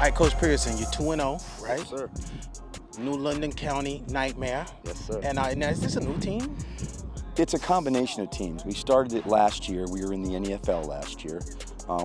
right, Coach Pearson, you're 2-0, right? Yes, sir. New London County Nightmare. Yes, sir. And now, is this a new team? It's a combination of teams. We started it last year. We were in the NEFL last year.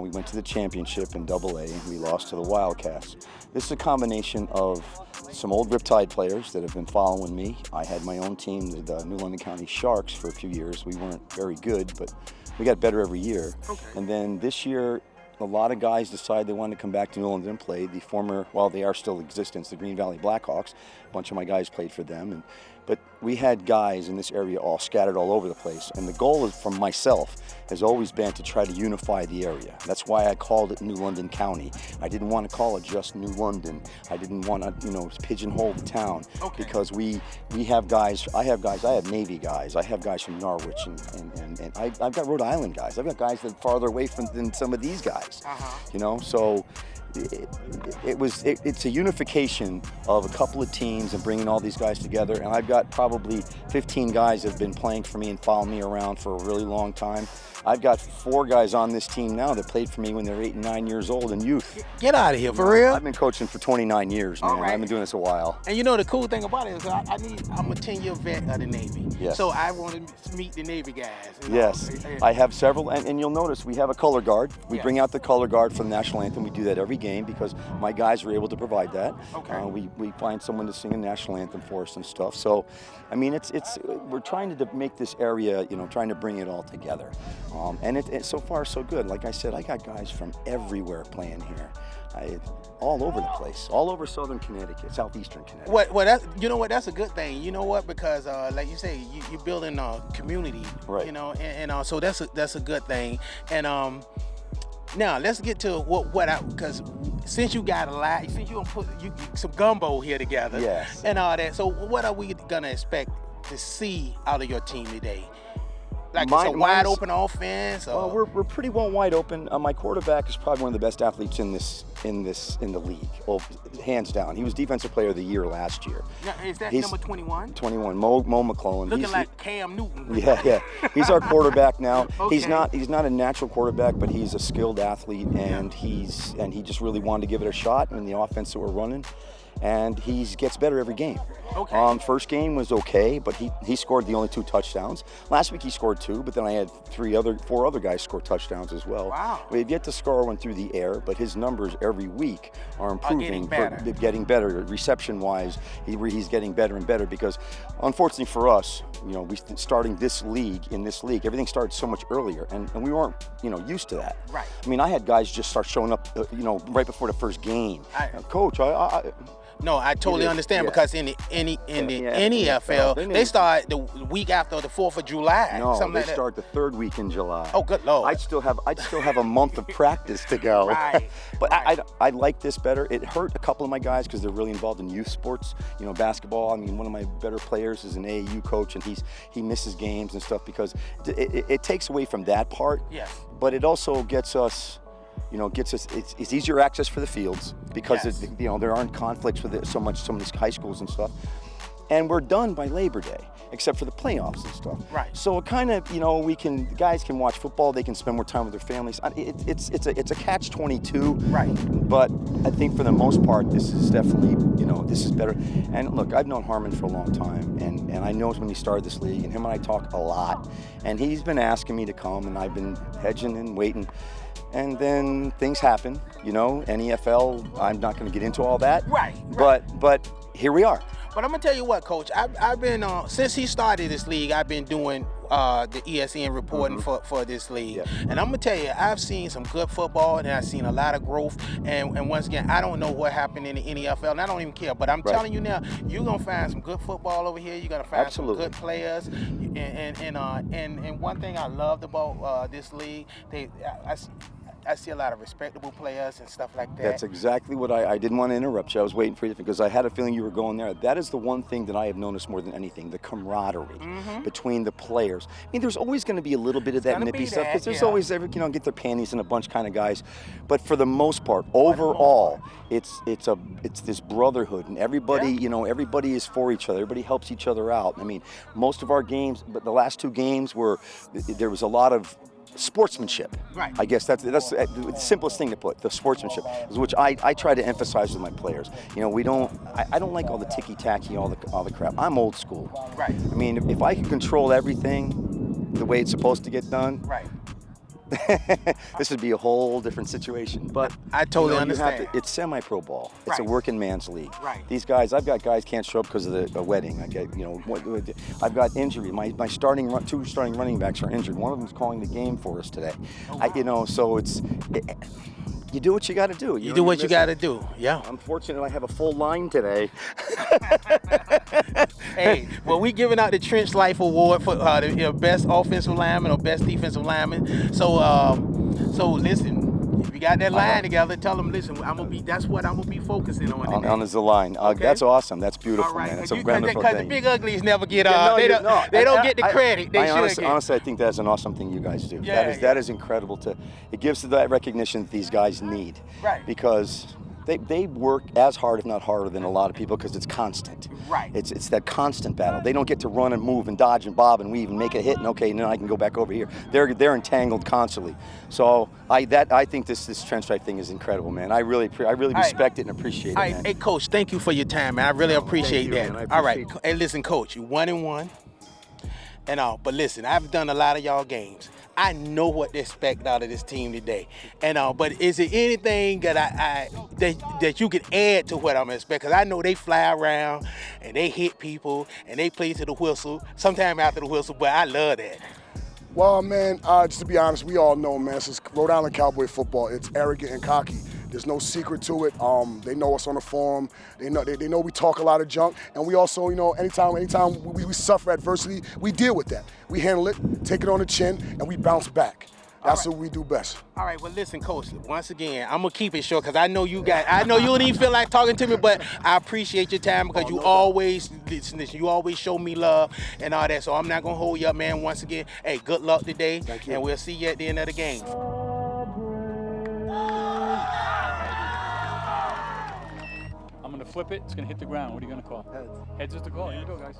We went to the championship in AA, and we lost to the Wildcats. This is a combination of some old Riptide players that have been following me. I had my own team, the New London County Sharks, for a few years. We weren't very good, but we got better every year. Okay. And then this year, a lot of guys decided they wanted to come back to New London and play. The former, while they are still in existence, the Green Valley Blackhawks, a bunch of my guys played for them. But we had guys in this area all scattered all over the place. And the goal from myself has always been to try to unify the area. That's why I called it New London County. I didn't want to call it just New London. I didn't want to, pigeonhole the town. Okay. Because we have guys, I have Navy guys, I have guys from Norwich, and I've got Rhode Island guys. I've got guys that are farther away than some of these guys. So it's a unification of a couple of teams and bringing all these guys together. And I've got probably 15 guys that have been playing for me and following me around for a really long time. I've got 4 guys on this team now that played for me when they were 8 and 9 years old in youth. Get out of here, for real? I've been coaching for 29 years, man. All right. I've been doing this a while. And the cool thing about it is I'm a 10-year vet of the Navy. Yes. So I want to meet the Navy guys. Yes, I have several, and you'll notice we have a color guard. We bring out the color guard for the national anthem. We do that every game because my guys are able to provide that. Okay. We find someone to sing a national anthem for us and stuff. So, I mean, we're trying to make this area, trying to bring it all together. And it's so far so good. Like I said, I got guys from everywhere playing here. All over the place, all over southern Connecticut, southeastern Connecticut. Well, that's a good thing. You know what? Because like you say, you're building a community, right? And so that's a good thing. And now let's get to because since you got a lot, since you gonna put some gumbo here together, yes, and all that. So what are we gonna expect to see out of your team today? Like it's a wide open offense? Or? Well, we're pretty well wide open. My quarterback is probably one of the best athletes in the league, hands down. He was Defensive Player of the Year last year. Now, is that number 21? 21, Mo McClellan. Looking like Cam Newton. Yeah. He's our quarterback now. Okay. He's not a natural quarterback, but he's a skilled athlete, and he just really wanted to give it a shot in the offense that we're running. And he gets better every game. Okay. First game was okay, but he scored the only 2 touchdowns. Last week he scored 2, but then I had 4 other guys score touchdowns as well. Wow. We have yet to score one through the air, but his numbers every week are improving. Getting better. Reception-wise, he's getting better and better because, unfortunately for us, starting this league, everything started so much earlier, and we weren't, used to that. Right. I mean, I had guys just start showing up, right before the first game. Coach, No, I totally understand because in the NEFL, they start the week after the 4th of July. No, they like start the 3rd week in July. Oh, good Lord! I'd still have a month of practice to go. Right. But I like this better. It hurt a couple of my guys because they're really involved in youth sports. Basketball. I mean, one of my better players is an AAU coach, and he misses games and stuff because it takes away from that part. Yes. But it also gets us. It's easier access for the fields because there aren't conflicts with some of these high schools and stuff. And we're done by Labor Day, except for the playoffs and stuff. Right. So it kind of, guys can watch football, they can spend more time with their families. It's a catch-22. Right. But I think for the most part, this is definitely, this is better. And look, I've known Harmon for a long time, and I know when he started this league, and him and I talk a lot. And he's been asking me to come, and I've been hedging and waiting. And then things happen, NEFL, I'm not going to get into all that. Right. But here we are. But I'm going to tell you what, Coach, I've been, since he started this league, I've been doing the ESN reporting for this league. Yeah. And I'm going to tell you, I've seen some good football, and I've seen a lot of growth. And once again, I don't know what happened in the NEFL, and I don't even care. But I'm telling you now, you're going to find some good football over here. You're going to find some good players. And one thing I loved about this league, I see a lot of respectable players and stuff like that. That's exactly what I didn't want to interrupt you. I was waiting for you because I had a feeling you were going there. That is the one thing that I have noticed more than anything, the camaraderie between the players. I mean, there's always going to be a little bit of that nippy stuff because there's always get their panties in a bunch kind of guys. But for the most part, overall, it's this brotherhood, and everybody, everybody is for each other. Everybody helps each other out. I mean, most of our games, but the last 2 games there was a lot of sportsmanship. Right. I guess that's the simplest thing to put. The sportsmanship, which I try to emphasize with my players. You know, I don't like all the ticky-tacky, all the crap. I'm old school. Right. I mean, if I can control everything the way it's supposed to get done, right. this would be a whole different situation. But I totally understand. It's semi-pro ball. It's a Right. working man's league. Right. These guys, I've got guys can't show up because of the wedding. I get, you know, I've got injury. My two starting running backs are injured. One of them's calling the game for us today. Oh, wow. You know, so you do what you got to do. You do what you got to do. Yeah. I'm fortunate I have a full line today. Hey, well, we giving out the Trench Life Award for the best offensive lineman or best defensive lineman. So listen, if you got that line together, tell them, listen, that's what I'm gonna be focusing on today. On the line. Okay. That's awesome. That's beautiful, All right. man. It's a wonderful Because the thing. big uglies never get They don't get the credit they should get. Honestly, I think that's an awesome thing you guys do. Yeah, That is incredible. It gives that recognition that these guys need. Right. Because they work as hard, if not harder, than a lot of people because it's constant. Right. It's that constant battle. They don't get to run and move and dodge and bob and weave and make a hit and okay, now I can go back over here. They're entangled constantly. So I think this trench stripe thing is incredible, man. I really respect it and appreciate it, man. Hey, Coach, thank you for your time, man. I really appreciate you, that. man. I All right. appreciate Hey, listen, Coach, you 1-1. But listen, I've done a lot of y'all games. I know what to expect out of this team today. But is there anything that that you could add to what I'm expecting? Because I know they fly around and they hit people and they play to the whistle, sometime after the whistle, but I love that. Well, man, just to be honest, we all know, man, since Rhode Island Cowboy football, it's arrogant and cocky. There's no secret to it. They know us on the forum. They know we talk a lot of junk, and we also, you know, anytime we suffer adversity, we deal with that. We handle it, take it on the chin, and we bounce back. That's what we do best. All right, well, listen, Coach, once again, I'm going to keep it short because I know you don't even feel like talking to me, but I appreciate your time because you always show me love and all that, so I'm not going to hold you up, man. Once again, hey, good luck today, Thank you. And we'll see you at the end of the game. I'm going to flip it. It's going to hit the ground. What are you going to call? Heads. Heads is the call. Here we go, guys.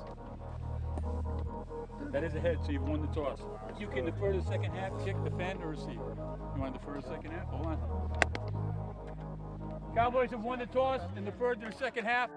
That is a head, so you've won the toss. You can defer to the second half, kick, defend, or receive. You want to defer to the second half? Hold on. Cowboys have won the toss and deferred to their second half.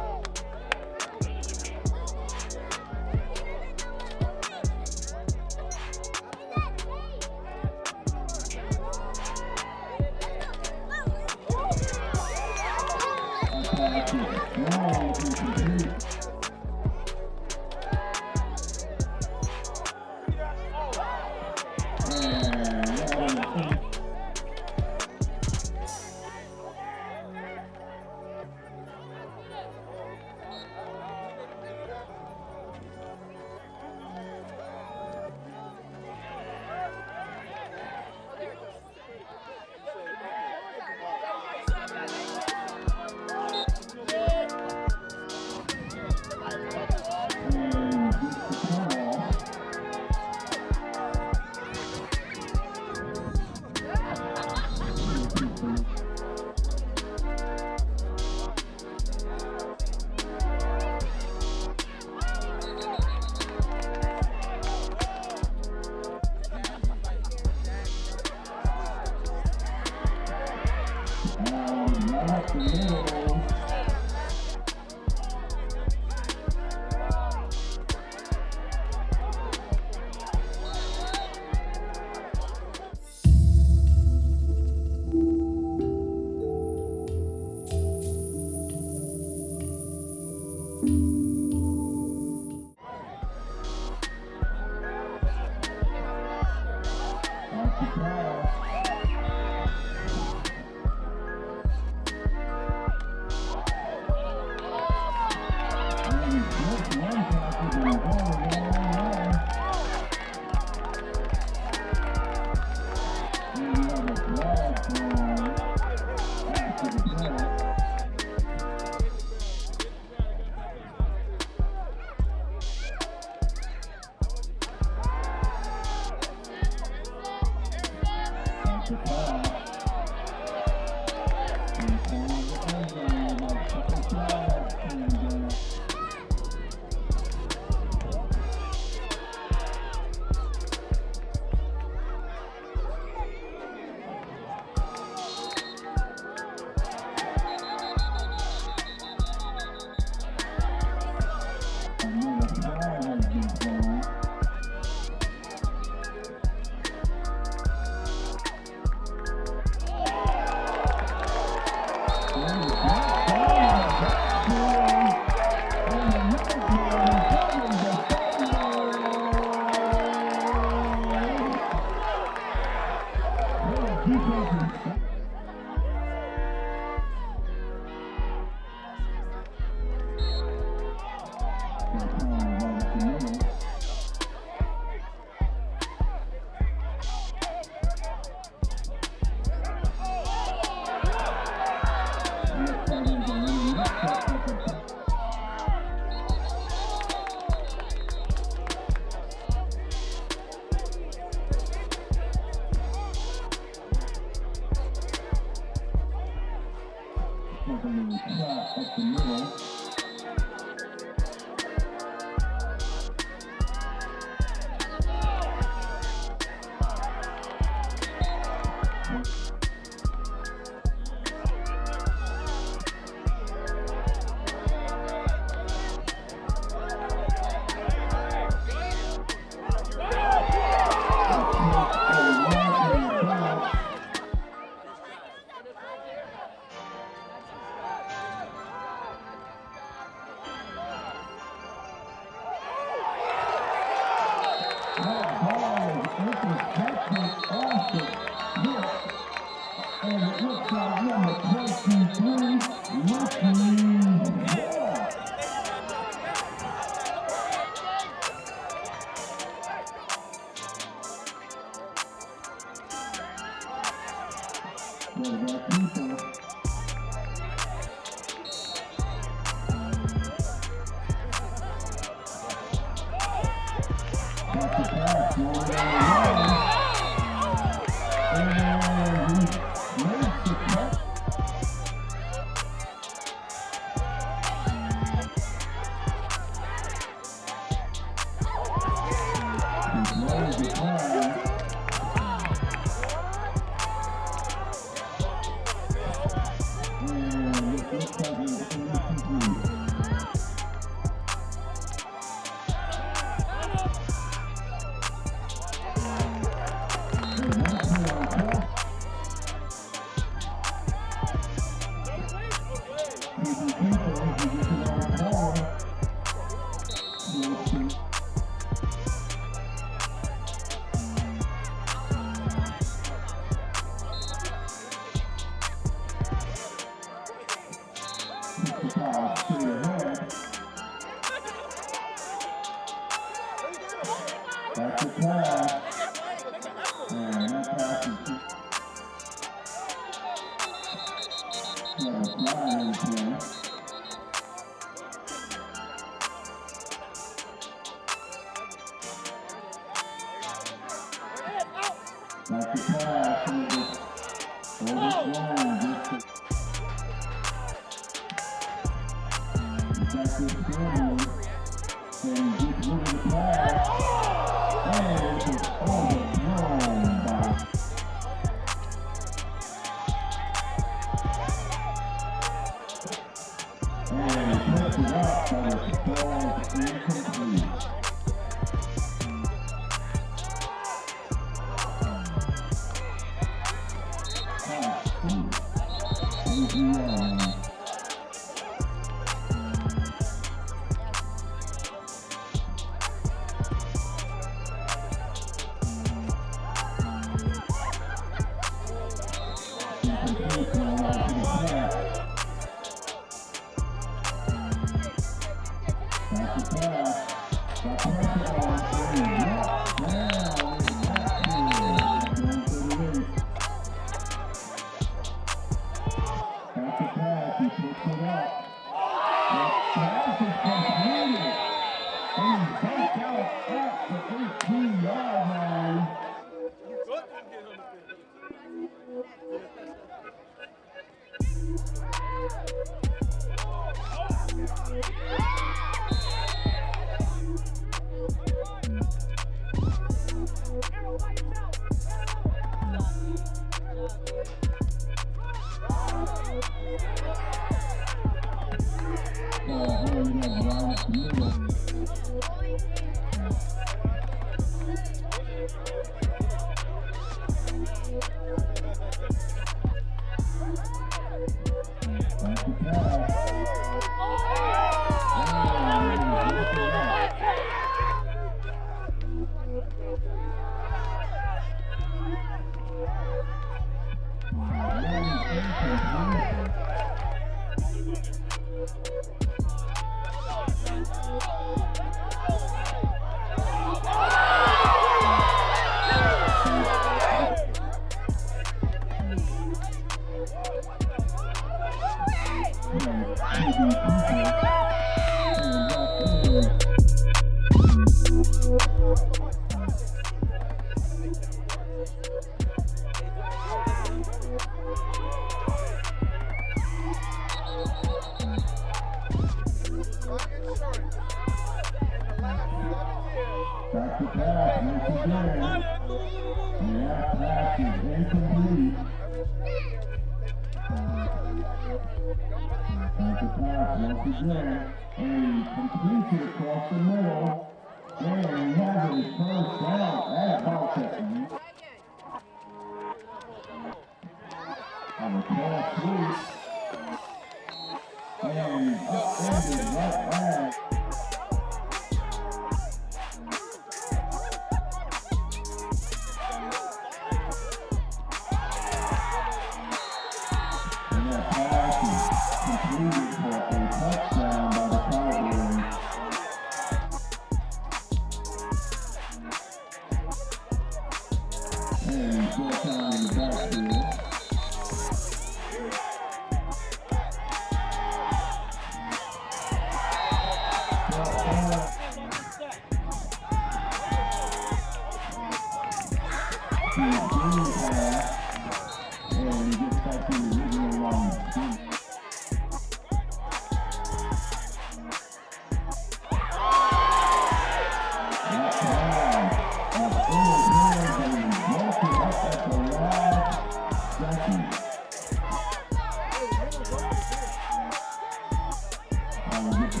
The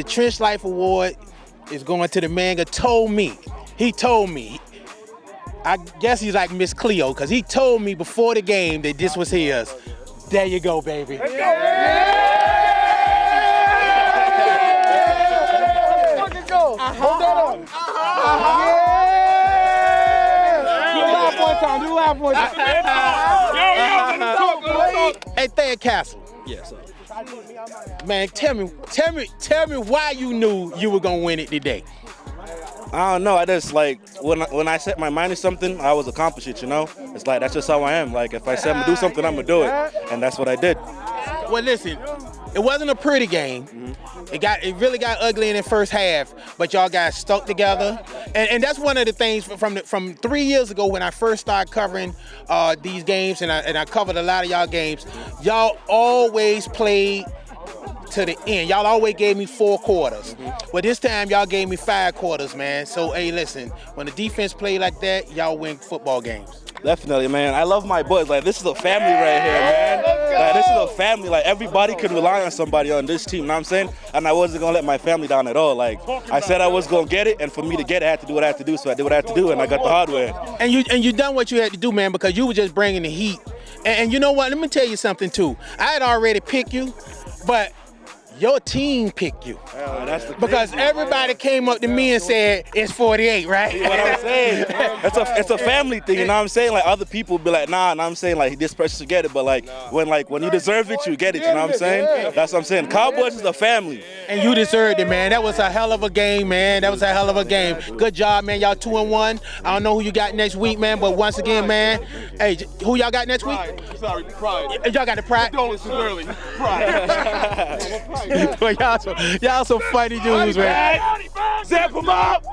Trench Life Award is going to the man that told me. He told me. I guess he's like Miss Cleo, because he told me before the game that this was his. There you go, baby. Hey, hold that up. Do laugh one time. Hey, Thad Castle. Yes, sir. Man, tell me why you knew you were gonna win it today. I don't know. I just like when I set my mind to something, I always accomplish it. You know, it's like that's just how I am. Like if I said I'm gonna do something, I'm gonna do it, and that's what I did. Well, listen, it wasn't a pretty game. Mm-hmm. It really got ugly in the first half, but y'all guys stuck together, and that's one of the things from 3 years ago when I first started covering these games, and I covered a lot of y'all games. Y'all always played to the end. Y'all always gave me 4 quarters. Mm-hmm. But this time y'all gave me 5 quarters, man. So hey, listen, when the defense play like that, y'all win football games. Definitely, man. I love my boys. Like, this is a family right here, man. Like, this is a family. Like, everybody could rely on somebody on this team, you know what I'm saying? And I wasn't going to let my family down at all. Like, I said I was going to get it, and for me to get it, I had to do what I had to do. So I did what I had to do, and I got the hardware. And you done what you had to do, man, because you were just bringing the heat. And you know what? Let me tell you something, too. I had already picked you, but your team picked you. Because everybody came up to me and said, it's 48, right? See what I'm saying? It's a family thing, you know what I'm saying? Like, other people be like, nah, and I'm saying, like, this person should get it. But, when you deserve it, you get it, you know what I'm saying? That's what I'm saying. Cowboys is a family. And you deserved it, man. That was a hell of a game, man. That was a hell of a game. Good job, man. Y'all 2-1. I don't know who you got next week, man, but once again, man, hey, who y'all got next week? Pride. Y'all got the Pride? Condolences early. Pride. y'all some funny dudes, man. Zap them up.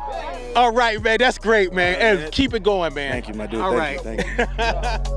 All right, man. That's great, man. And keep it going, man. Thank you, my dude. All Thank right. you.